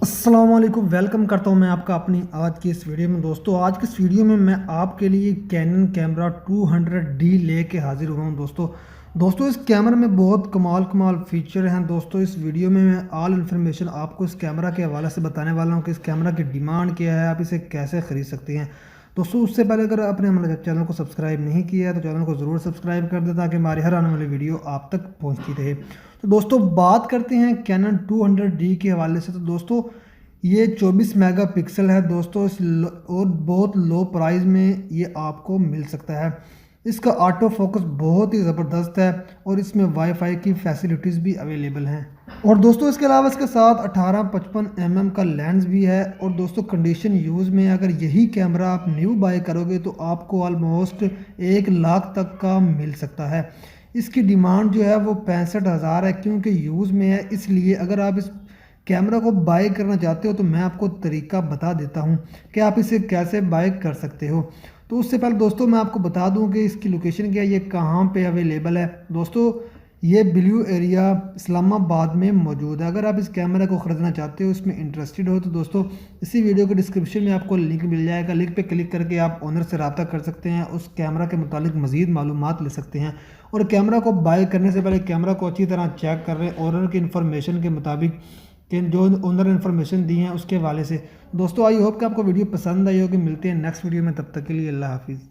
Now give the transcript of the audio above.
السلام علیکم، ویلکم کرتا ہوں میں آپ کا اپنی آج کی اس ویڈیو میں۔ دوستو آج کی اس ویڈیو میں میں آپ کے لیے کینن کیمرہ 200D لے کے حاضر ہوا ہوں۔ دوستو اس کیمرے میں بہت کمال فیچر ہیں۔ دوستو اس ویڈیو میں آل انفارمیشن آپ کو اس کیمرہ کے حوالے سے بتانے والا ہوں کہ اس کیمرہ کی ڈیمانڈ کیا ہے، آپ اسے کیسے خرید سکتے ہیں۔ دوستو اس سے پہلے اگر آپ نے ہمارے چینل کو سبسکرائب نہیں کیا ہے تو چینل کو ضرور سبسکرائب کر دیں تاکہ ہماری ہر آنے والی ویڈیو آپ تک پہنچتی رہے۔ تو دوستو بات کرتے ہیں کینن 200D کے حوالے سے۔ تو دوستو یہ 24 میگا پکسل ہے دوستو، اور بہت لو پرائز میں یہ آپ کو مل سکتا ہے۔ اس کا آٹو فوکس بہت ہی زبردست ہے اور اس میں وائی فائی کی فیسلٹیز بھی اویلیبل ہیں۔ اور دوستو اس کے علاوہ اس کے ساتھ 18-55 کا لینز بھی ہے۔ اور دوستو کنڈیشن یوز میں اگر یہی کیمرہ آپ نیو بائی کرو گے تو آپ کو آلموسٹ 1 لاکھ تک کا مل سکتا ہے۔ اس کی ڈیمانڈ جو ہے وہ 65,000 ہے، کیونکہ یوز میں ہے۔ اس لیے اگر آپ اس کیمرہ کو بائی کرنا چاہتے ہو تو میں آپ کو طریقہ بتا دیتا ہوں کہ آپ اسے کیسے بائی کر سکتے ہو۔ تو اس سے پہلے دوستو میں آپ کو بتا دوں کہ اس کی لوکیشن کیا ہے، یہ کہاں پہ اویلیبل ہے۔ دوستو یہ بلیو ایریا اسلام آباد میں موجود ہے۔ اگر آپ اس کیمرہ کو خریدنا چاہتے ہو، اس میں انٹرسٹڈ ہو، تو دوستو اسی ویڈیو کے ڈسکرپشن میں آپ کو لنک مل جائے گا۔ لنک پہ کلک کر کے آپ اونر سے رابطہ کر سکتے ہیں، اس کیمرہ کے متعلق مزید معلومات لے سکتے ہیں۔ اور کیمرہ کو بائی کرنے سے پہلے کیمرہ کو اچھی طرح چیک کر رہے ہیں اونر کی انفارمیشن کے مطابق، کہ جو اونر انفارمیشن دی ہیں اس کے حوالے سے۔ دوستو آئی ہوپ کہ آپ کو ویڈیو پسند آئی ہوگی۔ ملتے ہیں نیکسٹ ویڈیو میں، تب تک کے لیے اللہ حافظ۔